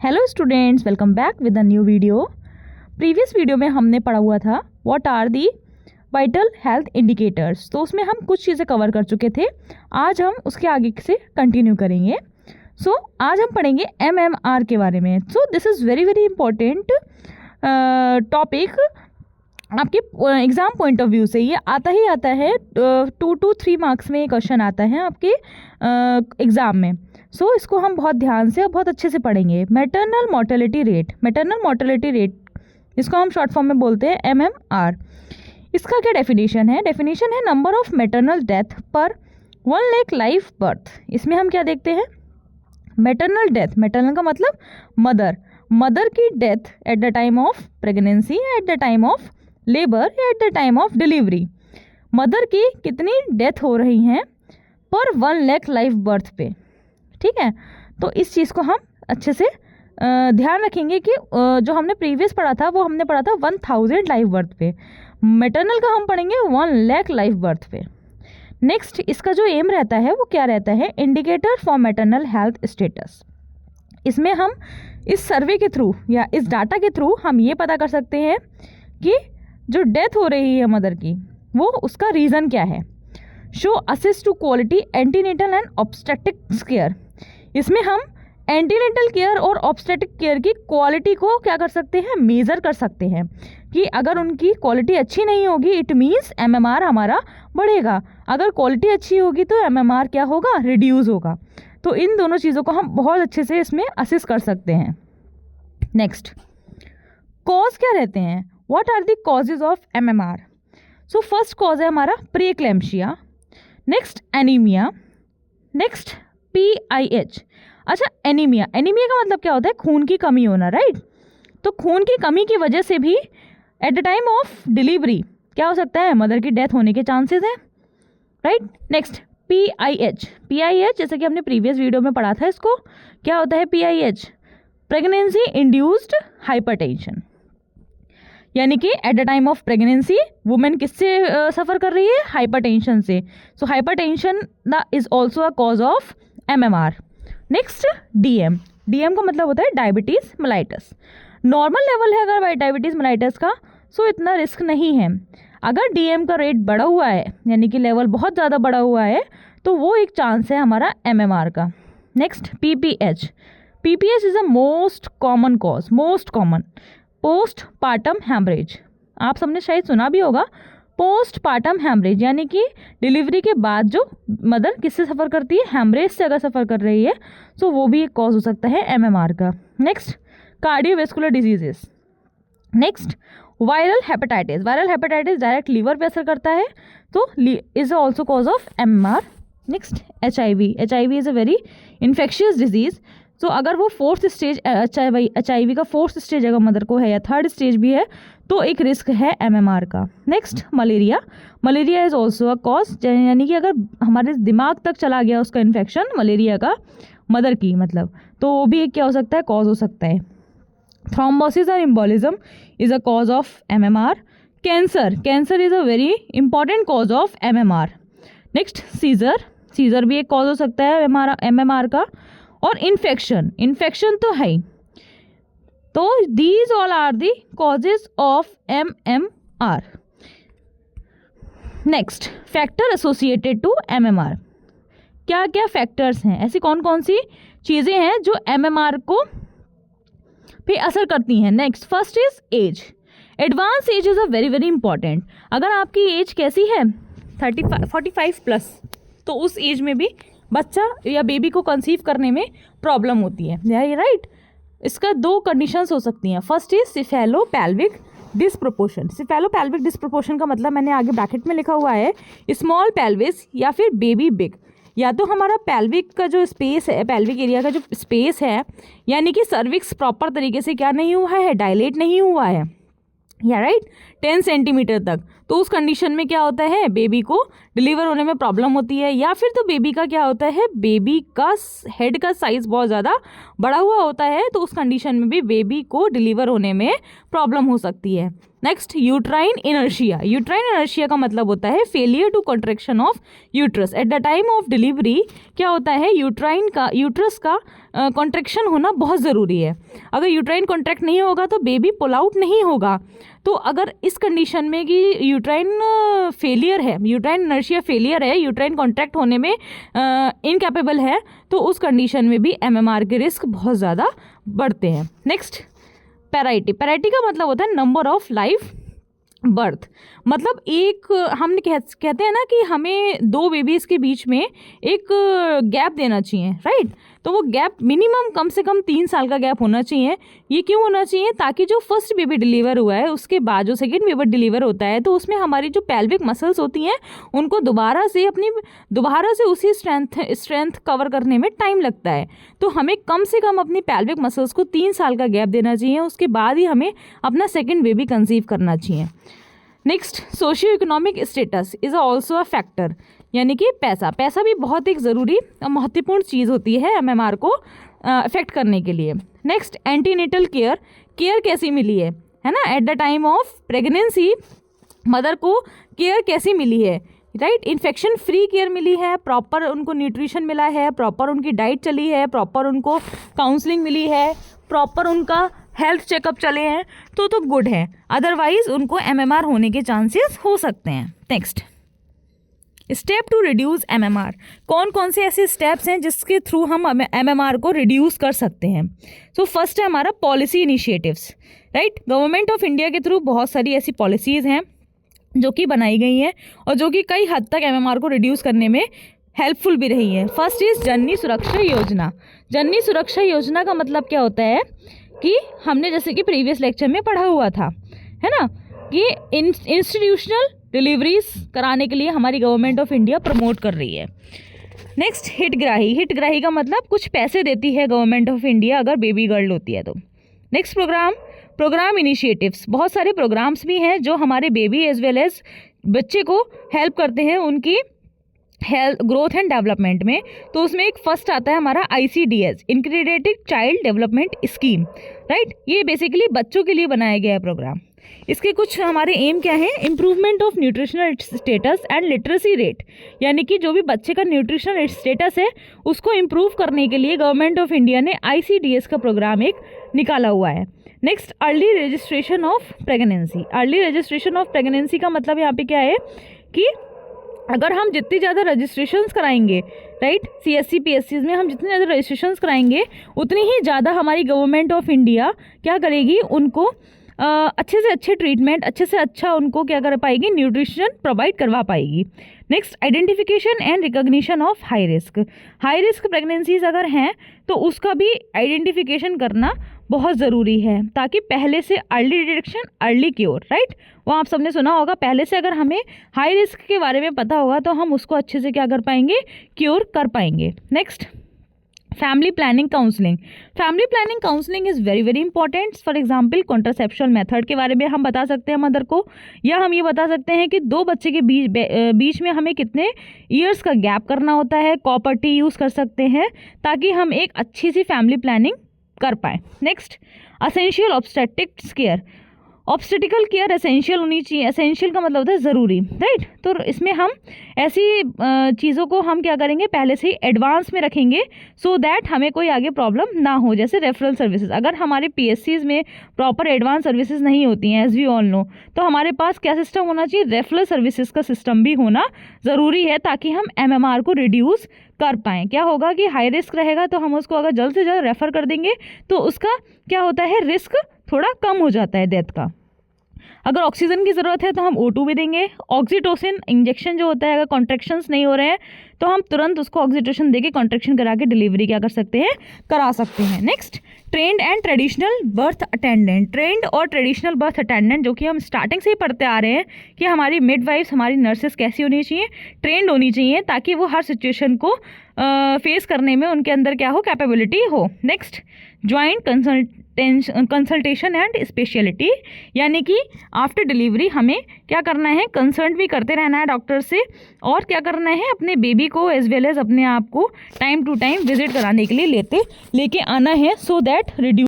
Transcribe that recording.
Hello students, welcome back with a new video. Previous video में हमने पढ़ा हुआ था what are the vital health indicators. तो उसमें हम कुछ चीज़ें कवर कर चुके थे। आज हम उसके आगे से कंटिन्यू करेंगे। आज हम पढ़ेंगे MMR के बारे में। This is very very important topic. आपके एग्ज़ाम पॉइंट ऑफ व्यू से ये आता ही आता है। 2 to 3 मार्क्स में ये क्वेश्चन आता है आपके एग्ज़ाम में। इसको हम बहुत ध्यान से और बहुत अच्छे से पढ़ेंगे। मैटरनल मोर्टेलिटी रेट, इसको हम शॉर्ट फॉर्म में बोलते हैं MMR। इसका क्या डेफिनेशन है? डेफिनेशन है नंबर ऑफ मैटरनल डेथ पर 1 लाख लाइव बर्थ। इसमें हम क्या देखते हैं? मैटरनल डेथ, मैटरनल का मतलब मदर की death eight the time of pregnancy, eight the time of labour, eight the time of delivery. Mother की कितनी डेथ हो रही हैं पर 1 लाख लाइव बर्थ पे। ठीक है, तो इस चीज़ को हम अच्छे से ध्यान रखेंगे कि जो हमने प्रीवियस पढ़ा था वो हमने पढ़ा था 1000 लाइव बर्थ पे। मैटरनल का हम पढ़ेंगे 1 लाख लाइव बर्थ पे। नेक्स्ट, इसका जो एम रहता है वो क्या रहता है? Indicator for maternal health status. इसमें हम इस सर्वे के थ्रू या इस डाटा के थ्रू हम ये पता कर सकते हैं कि जो डेथ हो रही है मदर की वो उसका रीज़न क्या है। Show assist to quality antenatal and obstetrics care. इसमें हम एंटीनेटल केयर और ऑब्स्टेट्रिक केयर की क्वालिटी को क्या कर सकते हैं? मेज़र कर सकते हैं कि अगर उनकी क्वालिटी अच्छी नहीं होगी इट मीन्स MMR हमारा बढ़ेगा, अगर क्वालिटी अच्छी होगी तो MMR क्या होगा? रिड्यूस होगा। तो इन दोनों चीज़ों को हम बहुत अच्छे से इसमें असिस्ट कर सकते हैं। नेक्स्ट, कॉज क्या रहते हैं? What are the causes of MMR? First cause है हमारा preeclampsia, next anaemia, next PIH। अच्छा, एनीमिया का मतलब क्या होता है? खून की कमी होना, राइट? तो खून की कमी की वजह से भी eight the time of delivery क्या हो सकता है? मदर की डेथ होने के चांसेस हैं, राइट? नेक्स्ट PIH जैसे कि हमने प्रीवियस वीडियो में पढ़ा था। इसको क्या होता है? PIH प्रेगनेंसी इंड्यूस्ड हाइपरटेंशन, यानी कि eight the time of pregnancy women किससे सफ़र कर रही है? हाइपरटेंशन से। Hypertension is also a cause of MMR। Next, DM का मतलब होता है डायबिटीज़ मेलाइटस। नॉर्मल लेवल है अगर डायबिटीज़ मेलाइटस का इतना रिस्क नहीं है। अगर DM का रेट बढ़ा हुआ है यानी कि लेवल बहुत ज़्यादा बढ़ा हुआ है तो वो एक चांस है हमारा MMR का। Next, PPH is a most common cause, post partum haemorrhage. आप सबने शायद सुना भी होगा पोस्ट पार्टम हैमरेज, यानी कि डिलीवरी के बाद जो मदर किससे सफ़र करती है? हैमरेज से अगर सफ़र कर रही है तो वो भी एक कॉज हो सकता है MMR का। Next, cardiovascular diseases. Next, viral hepatitis direct liver पे असर करता है तो is also cause of MMR। Next, HIV is a very infectious disease. अगर वो 4th स्टेज HIV का 4th स्टेज अगर मदर को है या 3rd स्टेज भी है तो एक रिस्क है MMR का। Next, malaria is also a cause, यानी कि अगर हमारे दिमाग तक चला गया उसका इन्फेक्शन मलेरिया का मदर की मतलब, तो वो भी एक क्या हो सकता है? कॉज हो सकता है। थ्रोम्बोसिस और embolism is a cause of MMR। Cancer is a very important cause of MMR। Next, seizure भी एक कॉज हो सकता है MMR का। और इन्फेक्शन तो है ही। तो these all are the causes of MMR। Next, factor associated to MMR। क्या क्या फैक्टर्स हैं? ऐसी कौन कौन सी चीज़ें हैं जो MMR को पे असर करती हैं? Next, first is age. Advance age is a very very important. अगर आपकी एज कैसी है 45 प्लस तो उस एज में भी बच्चा या बेबी को कंसीव करने में प्रॉब्लम होती है, राइट? इसका 2 कंडीशंस हो सकती हैं। First is cephalo pelvic disproportion का मतलब मैंने आगे ब्रैकेट में लिखा हुआ है स्मॉल पेल्विस या फिर बेबी बिग। या तो हमारा पेल्विक का जो स्पेस है, पेल्विक एरिया का जो स्पेस है, यानी कि सर्विक्स प्रॉपर तरीके से क्या नहीं हुआ है? डायलेट नहीं हुआ है, या राइट 10 सेंटीमीटर तक, तो उस कंडीशन में क्या होता है? बेबी को डिलीवर होने में प्रॉब्लम होती है। या फिर तो बेबी का क्या होता है? बेबी का हेड का साइज़ बहुत ज़्यादा बड़ा हुआ होता है, तो उस कंडीशन में भी बेबी को डिलीवर होने में प्रॉब्लम हो सकती है। नेक्स्ट, यूट्राइन इनर्शिया का मतलब होता है failure to contraction of uterus at the time of delivery. क्या होता है? यूट्रस का कॉन्ट्रैक्शन होना बहुत ज़रूरी है। अगर यूट्राइन कॉन्ट्रैक्ट नहीं होगा तो बेबी पुल आउट नहीं होगा। तो अगर इस कंडीशन में कि यूट्राइन फेलियर है, यूट्राइन इनर्शिया फेलियर है, यूट्राइन कॉन्ट्रैक्ट होने में इनकैपेबल है, तो उस कंडीशन में भी एमएमआर के रिस्क बहुत ज़्यादा बढ़ते हैं। Next, parity. पैराइटी का मतलब होता है नंबर ऑफ लाइफ बर्थ। मतलब एक हम कहते हैं ना कि हमें 2 बेबीज़ के बीच में एक गैप देना चाहिए, राइट। तो वो गैप मिनिमम कम से कम 3 साल का गैप होना चाहिए। ये क्यों होना चाहिए? ताकि जो फर्स्ट बेबी डिलीवर हुआ है उसके बाद जो सेकंड बेबी डिलीवर होता है तो उसमें हमारी जो पेल्विक मसल्स होती हैं उनको दोबारा से उसी स्ट्रेंथ कवर करने में टाइम लगता है। तो हमें कम से कम अपनी पेल्विक मसल्स को 3 साल का गैप देना चाहिए, उसके बाद ही हमें अपना सेकेंड बेबी कंसीव करना चाहिए। Next, socio economic status is also a factor, यानी कि पैसा भी बहुत एक ज़रूरी और महत्वपूर्ण चीज़ होती है एमएमआर को अफेक्ट करने के लिए। नेक्स्ट, एंटीनेटल केयर कैसी मिली है ना, eight the time of pregnancy mother को केयर कैसी मिली है, राइट। इन्फेक्शन फ्री केयर मिली है, प्रॉपर उनको न्यूट्रिशन मिला है, प्रॉपर उनकी डाइट चली है, प्रॉपर उनको काउंसलिंग मिली है, प्रॉपर उनका हेल्थ चेकअप चले हैं, तो गुड है। अदरवाइज उनको एमएमआर होने के चांसेस हो सकते हैं। Next, step to reduce MMR. कौन कौन से ऐसे स्टेप्स हैं जिसके थ्रू हम एमएमआर को रिड्यूस कर सकते हैं? सो फर्स्ट है हमारा policy initiatives, right. Government of India के थ्रू बहुत सारी ऐसी पॉलिसीज़ हैं जो कि बनाई गई हैं और जो कि कई हद तक एमएमआर को रिड्यूस करने में हेल्पफुल भी रही है। फर्स्ट इज़ जननी सुरक्षा योजना। जननी सुरक्षा योजना का मतलब क्या होता है कि हमने जैसे कि प्रीवियस लेक्चर में पढ़ा हुआ था, है ना, कि इंस्टीट्यूशनल डिलीवरीज कराने के लिए हमारी गवर्नमेंट ऑफ इंडिया प्रमोट कर रही है। नेक्स्ट, हितग्राही का मतलब कुछ पैसे देती है गवर्नमेंट ऑफ इंडिया अगर बेबी गर्ल होती है तो। Next, programme initiatives. बहुत सारे प्रोग्राम्स भी हैं जो हमारे बेबी एज वेल एज बच्चे को हेल्प करते हैं उनकी हेल्थ ग्रोथ एंड डेवलपमेंट में। तो उसमें एक फर्स्ट आता है हमारा ICDS, integrated child development scheme, right. ये बेसिकली बच्चों के लिए बनाया गया है प्रोग्राम। इसके कुछ हमारे एम क्या है? Improvement of nutritional status and literacy rate, यानी कि जो भी बच्चे का न्यूट्रिशनल स्टेटस है उसको इम्प्रूव करने के लिए गवर्नमेंट ऑफ इंडिया ने ICDS का प्रोग्राम एक निकाला हुआ है। Next, early registration of pregnancy. Early registration of pregnancy का मतलब यहाँ पे क्या है कि अगर हम जितनी ज़्यादा रजिस्ट्रेशंस कराएंगे, राइट, CSC PSCs में हम जितनी ज़्यादा रजिस्ट्रेशंस कराएंगे उतनी ही ज़्यादा हमारी गवर्नमेंट ऑफ इंडिया क्या करेगी, उनको अच्छे से अच्छे ट्रीटमेंट, अच्छे से अच्छा उनको क्या कर पाएगी, न्यूट्रिशन प्रोवाइड करवा पाएगी। Next, identification and recognition of high risk pregnancies अगर हैं तो उसका भी आइडेंटिफिकेशन करना बहुत ज़रूरी है, ताकि पहले से early detection, early cure, right. वो आप सबने सुना होगा, पहले से अगर हमें हाई रिस्क के बारे में पता होगा तो हम उसको अच्छे से क्या कर पाएंगे, क्योर कर पाएंगे। Next, family planning counselling is very very important. For example, contraception method के बारे में हम बता सकते हैं मदर को, या हम ये बता सकते हैं कि 2 बच्चे के बीच में हमें कितने ईयर्स का गैप करना होता है। कॉपर टी यूज़ कर सकते हैं ताकि हम एक अच्छी सी फैमिली प्लानिंग कर पाएँ। Next, essential obstetrical care essential होनी चाहिए। एसेंशियल का मतलब होता है ज़रूरी, राइट। तो इसमें हम ऐसी चीज़ों को हम क्या करेंगे, पहले से ही एडवांस में रखेंगे सो दैट हमें कोई आगे प्रॉब्लम ना हो। जैसे रेफरल सर्विसेज, अगर हमारे PSCs में प्रॉपर एडवांस सर्विसेज नहीं होती हैं, एज वी ऑल नो, तो हमारे पास क्या सिस्टम होना चाहिए, रेफरल सर्विसेज का सिस्टम भी होना ज़रूरी है ताकि हम MMR को रिड्यूस कर पाएँ। क्या होगा कि हाई रिस्क रहेगा तो हम उसको अगर जल्द से जल्द रेफ़र कर देंगे तो उसका क्या होता है, रिस्क थोड़ा कम हो जाता है डेथ का। अगर ऑक्सीजन की ज़रूरत है तो हम O2 भी देंगे। ऑक्सीटोसिन इंजेक्शन जो होता है, अगर कॉन्ट्रैक्शंस नहीं हो रहे हैं तो हम तुरंत उसको ऑक्सीटोसिन देके कॉन्ट्रैक्शन करा के डिलीवरी क्या कर सकते हैं, करा सकते हैं। Next, trend and traditional birth attendant. Trend और ट्रेडिशनल बर्थ अटेंडेंट जो कि हम स्टार्टिंग से ही पढ़ते आ रहे हैं कि हमारी मिडवाइफ्स, हमारी नर्सेस कैसी होनी चाहिए, ट्रेंड होनी चाहिए, ताकि वो हर सिचुएशन को फेस करने में उनके अंदर क्या हो, कैपेबिलिटी हो। Next, joint consultation and speciality, यानी कि आफ्टर डिलीवरी हमें क्या करना है, कंसल्ट भी करते रहना है डॉक्टर से, और क्या करना है, अपने बेबी को एज वेल एज अपने आप को टाइम टू टाइम विजिट कराने के लिए लेके आना है, सो दैट रिड्यूस